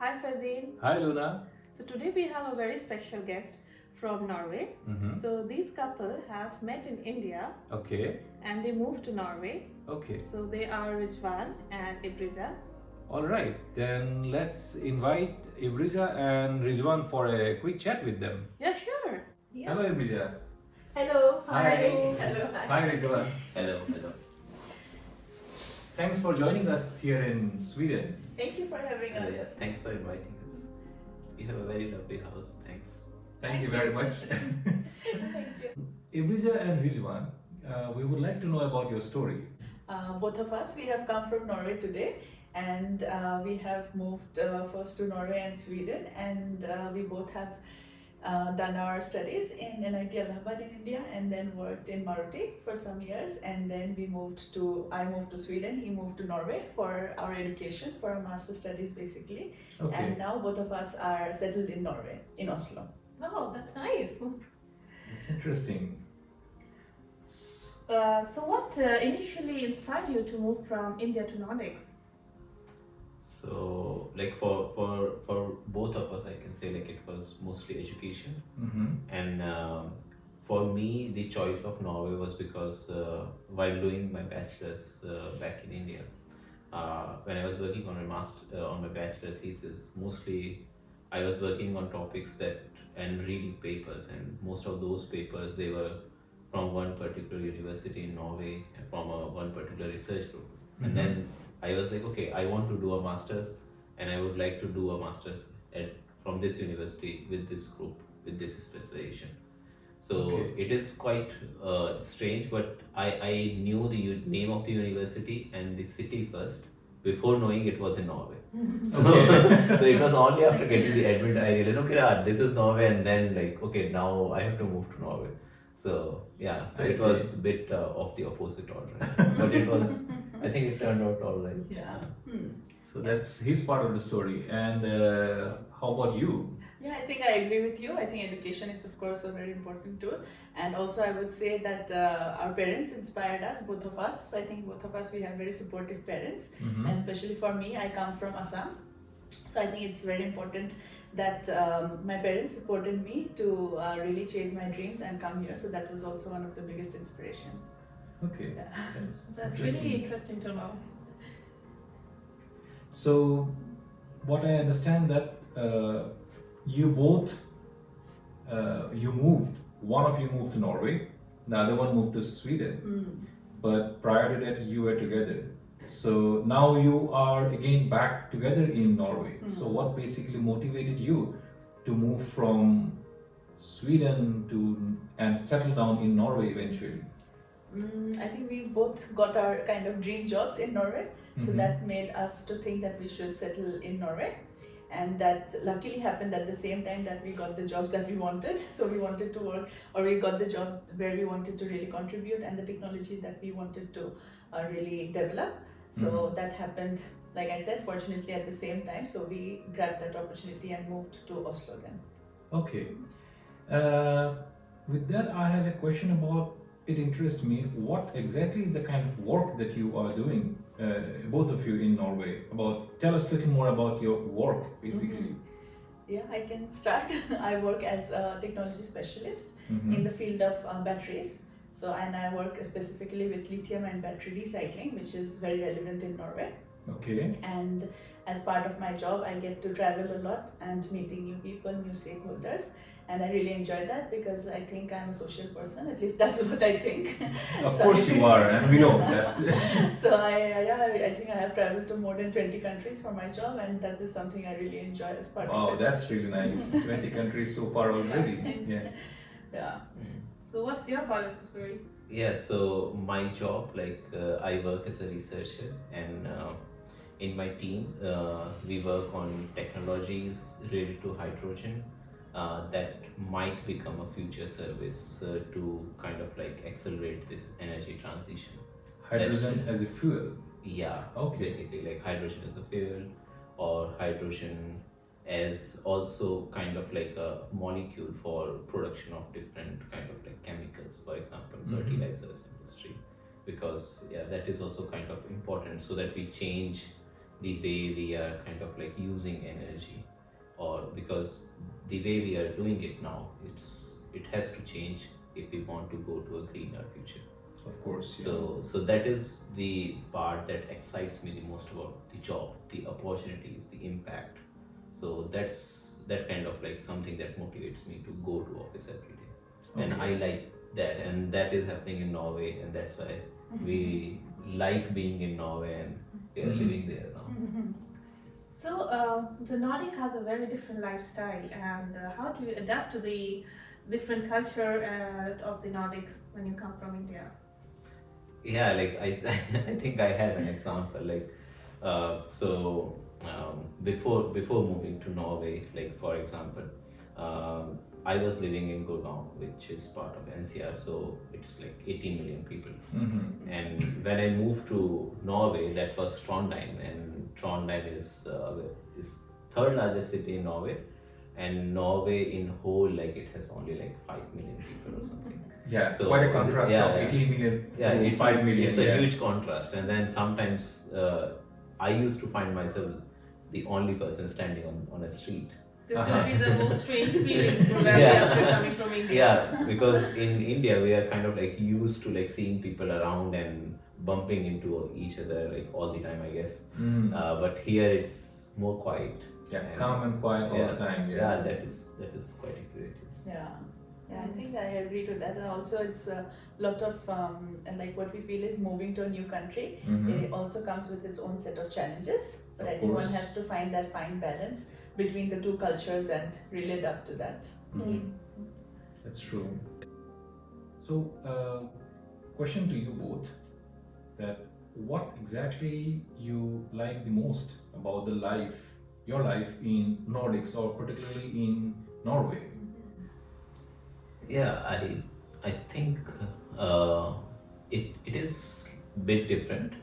Hi Fazeen. Hi Luna. So today we have a very special guest from Norway. So these couple have met in India Okay. and they moved to Norway. Okay. So they are Rizwan and Ibrija. All right. Then let's invite Ibrija and Rizwan for a quick chat with them. Yeah, sure. Yes. Hello Ibrija. Hello. Hi. Hello. Hi Rizwan. Hello. Thanks for joining us here in Sweden. Thank you for having us. Yeah, thanks for inviting us. We have a very lovely house. Thanks. Thank you very much. Thank you. Ibrija and Rizwan, we would like to know about your story. Both of us, we have come from Norway today, and we have moved first to Norway and Sweden, and we both have done our studies in NIT Allahabad in India, and then worked in Maruti for some years, and then I moved to Sweden, he moved to Norway for our education, for our master studies basically, Okay. and now both of us are settled in Norway, in Oslo. Oh, that's nice. That's interesting. So what initially inspired you to move from India to Nordics? So, like for both of us, I can say like it was mostly education, and for me, the choice of Norway was because while doing my bachelor's back in India, when I was working on my bachelor thesis, mostly I was working on topics and reading papers, and most of those papers they were from one particular university in Norway and from one particular research group. And then I was like, okay, I want to do a master's, and I would like to do a master's from this university with this group, with this specialization. So Okay. it is quite strange, but I knew the name of the university and the city first before knowing it was in Norway. So, Okay. so it was only after getting the admit I realized, okay, this is Norway, and then like, okay, now I have to move to Norway. So yeah, so I it see. was a bit of the opposite order, but it was. I think it turned out all right. Yeah. So that's his part of the story. And how about you? Yeah, I think I agree with you. I think education is, of course, a very important tool. And also, I would say that our parents inspired us, both of us. I think both of us, we have very supportive parents. And especially for me, I come from Assam. So I think it's very important that my parents supported me to really chase my dreams and come here. So that was also one of the biggest inspiration. Okay. Yeah. That's That's really interesting to know. So, what I understand that you both you moved. One of you moved to Norway, the other one moved to Sweden. But prior to that, you were together. So now you are again back together in Norway. So what basically motivated you to move from Sweden and settle down in Norway eventually? I think we both got our kind of dream jobs in Norway. So that made us to think that we should settle in Norway. And that luckily happened at the same time that we got the jobs that we wanted. So we wanted to work, or we got the job where we wanted to really contribute, and the technology that we wanted to really develop. So that happened, like I said, fortunately at the same time. So we grabbed that opportunity and moved to Oslo then. Okay. With that, I have a question about. It interests me. What exactly is the kind of work that you are doing, both of you in Norway? Tell us a little more about your work, basically. Yeah, I can start. I work as a technology specialist in the field of batteries. So, and I work specifically with lithium and battery recycling, which is very relevant in Norway. Okay. And as part of my job, I get to travel a lot and meeting new people, new stakeholders. And I really enjoy that because I think I'm a social person, at least that's what I think. Of course you are, and we know that. So I think I have traveled to more than 20 countries for my job, and that is something I really enjoy as part of Wow, it. that's really nice. 20 countries so far already. Yeah. Yeah. So what's your part of the story? Yeah, so my job, I work as a researcher, and in my team, we work on technologies related to hydrogen that might become a future service to kind of like accelerate this energy transition. Hydrogen as a fuel. Yeah, Okay. basically like hydrogen as a fuel, or hydrogen as also kind of like a molecule for production of different kind of like chemicals, for example, fertilizers industry, because yeah, that is also kind of important so that we change the way we are kind of like using energy, or because the way we are doing it now, it has to change if we want to go to a greener future. Of course. Yeah. So that is the part that excites me the most about the job, the opportunities, the impact. So that's that kind of like something that motivates me to go to office every day, and I like that, and that is happening in Norway, and that's why we like being in Norway, and we are living there now. So the Nordic has a very different lifestyle, and how do you adapt to the different culture of the Nordics when you come from India? Yeah, like I think I have an example. Like before moving to Norway, like for example, I was living in Gurgaon, which is part of NCR, so it's like 18 million people. And when I moved to Norway, that was Trondheim, and Trondheim is third largest city in Norway, and Norway in whole, like it has only like 5 million people or something. Yeah, So, quite a contrast yeah, of yeah. 18 million Yeah, to 5 million. It's a huge contrast, and then sometimes I used to find myself the only person standing on a street. This will be the most strange feeling probably after coming from India. Yeah, because in India we are kind of like used to like seeing people around and bumping into each other like all the time, I guess. But here it's more quiet. Yeah, and calm and quiet all the time. Yeah, that is quite accurate. Yes. Yeah, I think I agree to that, and also it's a lot of and like what we feel is moving to a new country. It also comes with its own set of challenges, but Of I think one course. has to find that fine balance between the two cultures and really adapt to that. That's true. So, question to you both: that what exactly you like the most about your life in Nordics, or particularly in Norway? Yeah, I think it is a bit different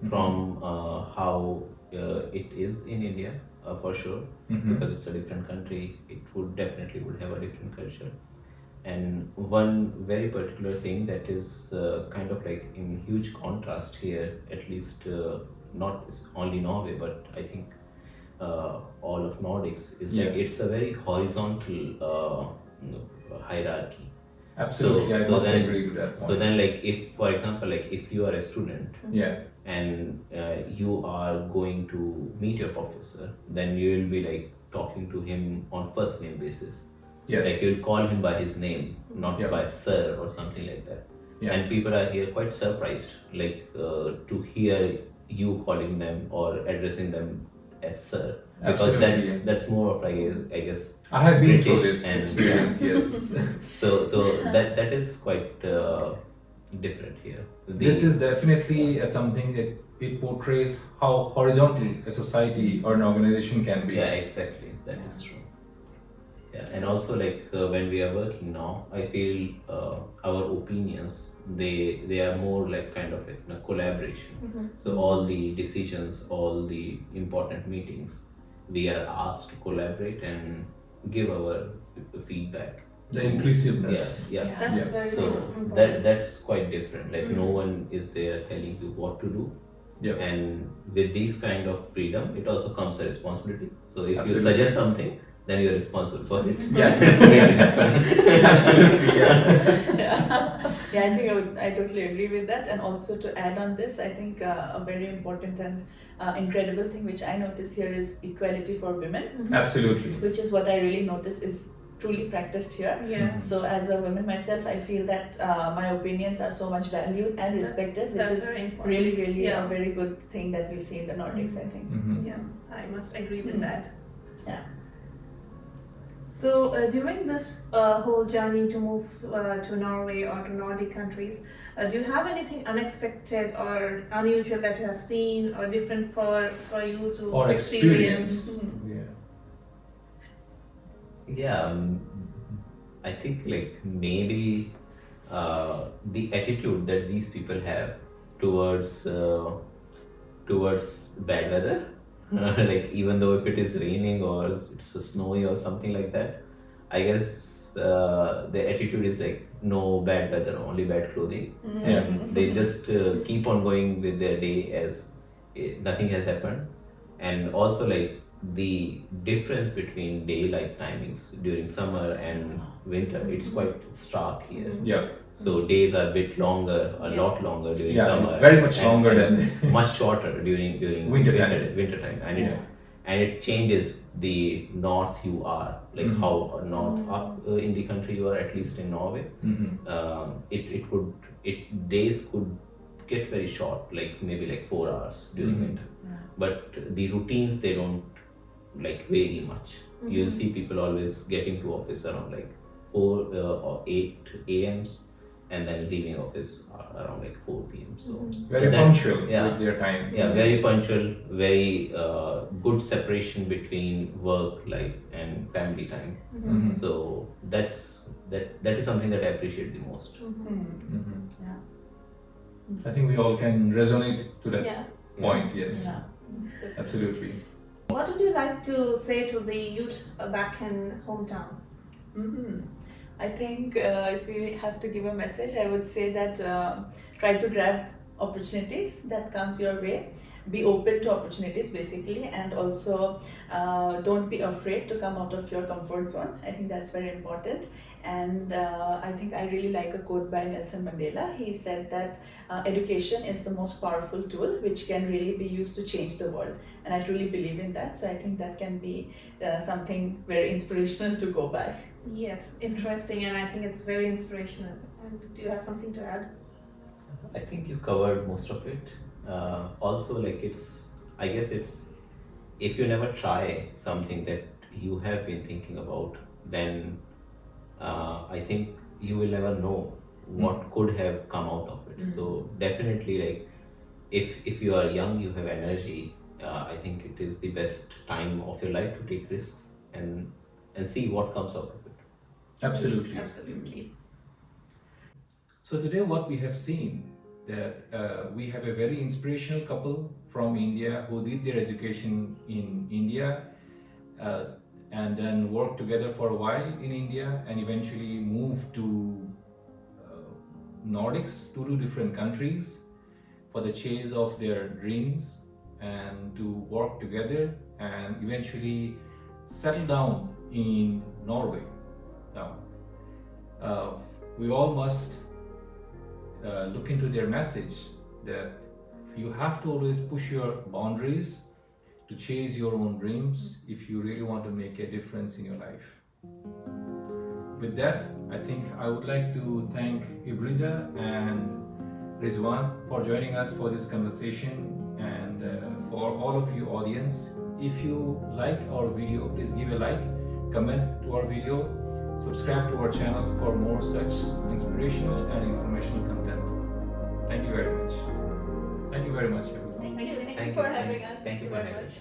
from how it is in India, for sure, because it's a different country. It would definitely have a different culture, and one very particular thing that is kind of like in huge contrast here, at least not only Norway, but I think all of Nordics is like it's a very horizontal hierarchy. Absolutely, I must agree to that point. So then, like if, for example, like if you are a student, and you are going to meet your professor, then you will be like talking to him on first name basis. Yes. Like you'll call him by his name, not by sir or something like that. And people are here quite surprised, like to hear you calling them or addressing them as sir, because that's more of like I guess I have been British through this and- experience. Yes. so that is quite different here. This is definitely something that it portrays how horizontal a society or an organization can be. Yeah, exactly. That is true. Yeah, and also like when we are working now, I feel our opinions they are more like kind of like a collaboration. So all the decisions, all the important meetings, we are asked to collaborate and give our feedback. The inclusiveness. Yeah. That's very So important. that's quite different. Like no one is there telling you what to do. Yep. And with this kind of freedom, it also comes a responsibility. So if Absolutely. you suggest something, then you are responsible for it. Yeah. Make it happen. Absolutely. Yeah. I think I totally agree with that. And also to add on this, I think a very important and incredible thing which I notice here is equality for women, Absolutely. which is what I really notice is truly practiced here. Yeah. So as a woman myself, I feel that my opinions are so much valued and respected, which That's is very important. really Yeah. a very good thing that we see in the Nordics, I think. Yes, I must agree with that. Yeah. So during this whole journey to move to Norway or to Nordic countries, do you have anything unexpected or unusual that you have seen or different for you to Or experience? experienced. Yeah. Yeah, I think like maybe the attitude that these people have towards bad weather, like even though if it is raining or it's snowy or something like that, I guess the attitude is like no bad weather, only bad clothing, and they just keep on going with their day as nothing has happened. and also like the difference between daylight timings during summer and winter, it's quite stark here. Yeah. So days are a bit longer, a lot longer during Yeah, summer. very much and- longer and than much shorter during Winter time. winter time, and Yeah. it changes the north you are, like Mhm. how north up in the country you are, at least in Norway. Days could get very short, like maybe like 4 hours during Mhm. winter, but the routines, they don't like vary much. You'll see people always getting to office around like 4 or 8 a.m.s, and then leaving office around like 4 p.m. So Very that's- punctual yeah. with their time. Yeah, very punctual, very good separation between work life and family time. Mhm. So that is something that I appreciate the most. Mhm. Yeah. I think we all can resonate to that Yeah. point. Yes, Yeah. absolutely. What would you like to say to the youth back in hometown? I think if we have to give a message, I would say that try to grab opportunities that comes your way. Be open to opportunities basically, and also don't be afraid to come out of your comfort zone. I think that's very important. And I think I really like a quote by Nelson Mandela. He said that education is the most powerful tool which can really be used to change the world, and I truly believe in that. So I think that can be something very inspirational to go by. Yes, interesting, and I think it's very inspirational. And do you have something to add? I think you covered most of it. Also, like I guess if you never try something that you have been thinking about, then I think you will never know what could have come out of it. So definitely, like if you are young, you have energy. I think it is the best time of your life to take risks and see what comes out of it. Absolutely. Absolutely. So today what we have seen that we have a very inspirational couple from India who did their education in India and then worked together for a while in India and eventually moved to Nordics, two different countries, for the chase of their dreams and to work together and eventually settle down in Norway. Now, we all must look into their message that you have to always push your boundaries to chase your own dreams if you really want to make a difference in your life. With that, I think I would like to thank Ibrija and Rizwan for joining us for this conversation, and for all of you audience, if you like our video, please give a like, comment to our video, subscribe to our channel for more such inspirational and informational content. Thank you very much. Thank you very much, everyone. Thank you for having us. Thank you very much.